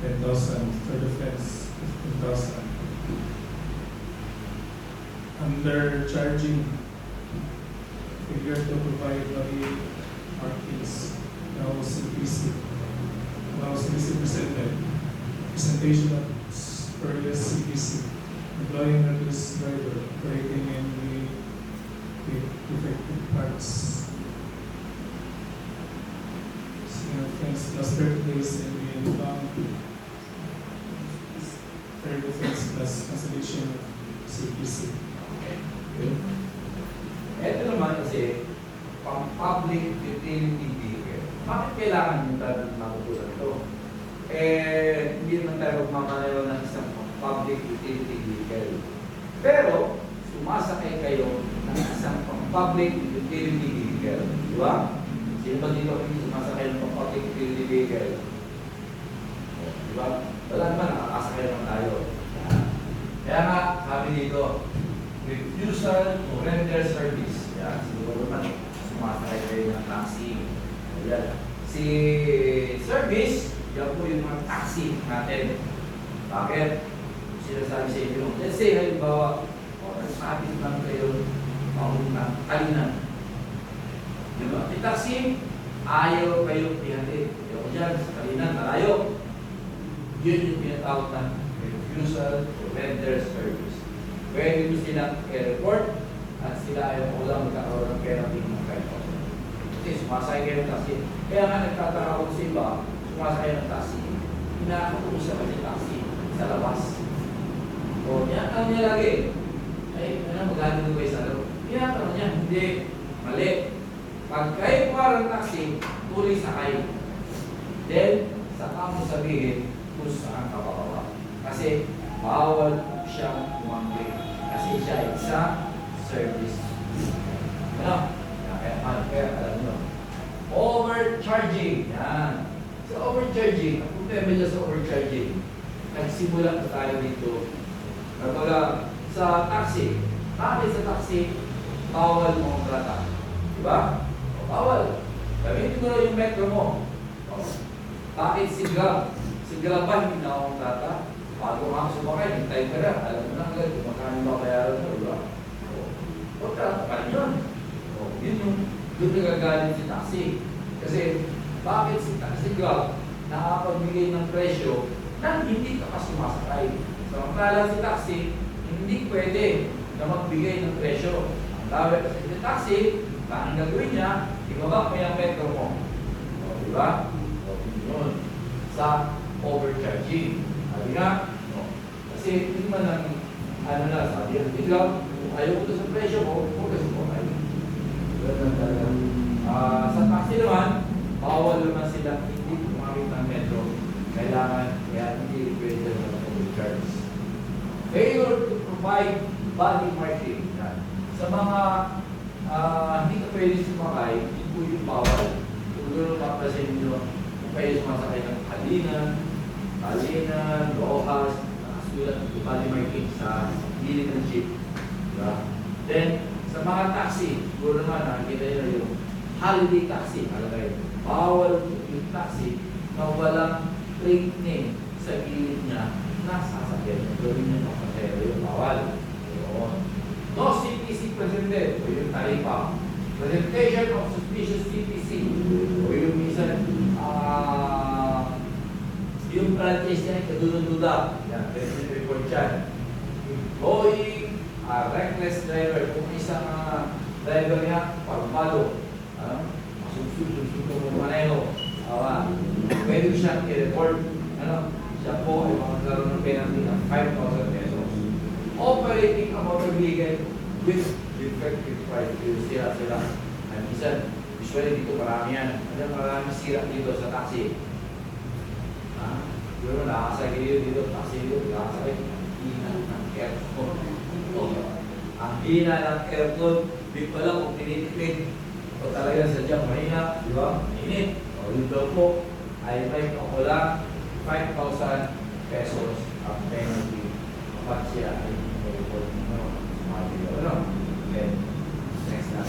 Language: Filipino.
10,000. For defense, 15,000. Under charging, failure to provide valid markings. Now CPC. Now CPC presentation of spurious CPC. Employing reckless driver operating in the defective parts. Offense plus third place in the bank. Third offense plus cancellation of CPC. Okay. Good. Ito naman kasi, pang public utility vehicle. Bakit kailangan yung matutunan ito? Hindi naman tayo magmamanayaw ng isang public utility vehicle. Pero, sumasakay kayo ng isang public utility vehicle. Di ba? Sino ba dito hindi sumasakay ng public utility vehicle? Di ba? Wala naman, nakakasakay naman tayo. Kaya nga, sabi dito, refusal to render service. Yan, siguro naman, sumasakay kayo ng taxi. Yan. Si service, yan po yung mga taxi natin. Bakit? Sinasabi sa inyo. Let's say, halimbawa, sabi naman kayo, maunang kalinan. Diba? Si taxi, ayaw kayo ihatid. Ayaw dyan, sa kalinan, malayo. Yun yung pinatawag na refusal to render service. Pwede mo silang i-report at sila ayaw ko lang magkakaroon ng penalty ng 5,000. Kasi sumasakay kayo ng taxi. Kaya nga nagtataka ako sa iba, sumasakay ng taxi, pinakausap ka si taxi sa labas. O, yan ang niya lagi. Ay, maghanap ko kayo sa loob. Pinakaroon niya, hindi, mali. Pag kayo parang taxi, tuloy sakay. Then, saka mo sabihin kung saan ka bababa. Kasi, bawal siyang umangkin. Kasi siya ay isang service. Ano? Kaya alam nyo. Overcharging. Yan. Sa overcharging, ang problema niya sa overcharging, nagsimula na tayo dito. Kapag sa taxi, bakit sa taxi, bawal mo ang trata? Diba? O, bawal. Gamitin mo na yung metro mo. O, bakit si Grab? Si Grab ba hindi na akong trata? Bago nga sumakay, hintay ka na. Alam mo na agad kung magkano ba bayaran mo, diba? O, trata pa rin yun. O, yun yung doon nagagalit si taxi. Kasi, bakit si taxi Grab nakapagbigay ng presyo na hindi ka pa sumasakay? Samantala si taxi, hindi pwede na magbigay ng presyo. Ang tawag kasi si taxi, ang gagawin niya, ibaba mo yung metro mo. O, diba? O, yun. Sa overcharging. Sabi nga, no? Kasi hindi man lang, ano na, sabi yan, bigla, kung ayaw ko sa presyo mo, huwag ka sumakay. Sa taxi naman, bawal naman sila hindi kumamit ng metro. Kailangan, kaya hindi pwede na overcharge. Failure to provide body marking. Sa mga hindi ka pwede sumakay, yun po yung bawal. Siguro mapapasin nyo, kung pwede sumasakay ng Kalinan, Rojas, nakasulat ng body marking sa gilid ng jeep. Diba? Then, sa mga taxi, siguro naman nakikita nyo yung holiday taxi. Alagay, bawal yung taxi na walang plate name sa gilid niya na sasakyan. Gawin niya ng pasero yung bawal. Yun. No CPC presented, o yung tarifa. Presentation of suspicious CPC, o yung minsan, yung franchise niya, kadudod-duda. Yan, president report yan. Going, reckless driver, kung isang driver niya, pagpalo, masusunod mo maneho, pwede siyang i-report, siya po ay makakaroon ng penalty ng 5,000 pesos. Operating a motor vehicle with defective price. Sila. Ay, minsan, usually dito marami yan. Marami sira dito sa taxi. Pero nakasakay dito, taxi dito, nakasakay. Hina ng aircon. Ang hina ng aircon, di pa lang kung tinitipid. O talaga sadyang mahina, di ba? Mainit. O yun daw po, ay may kakulang 5,000 pesos ang penalty. Kapag siya ay report mo. Okay, next na.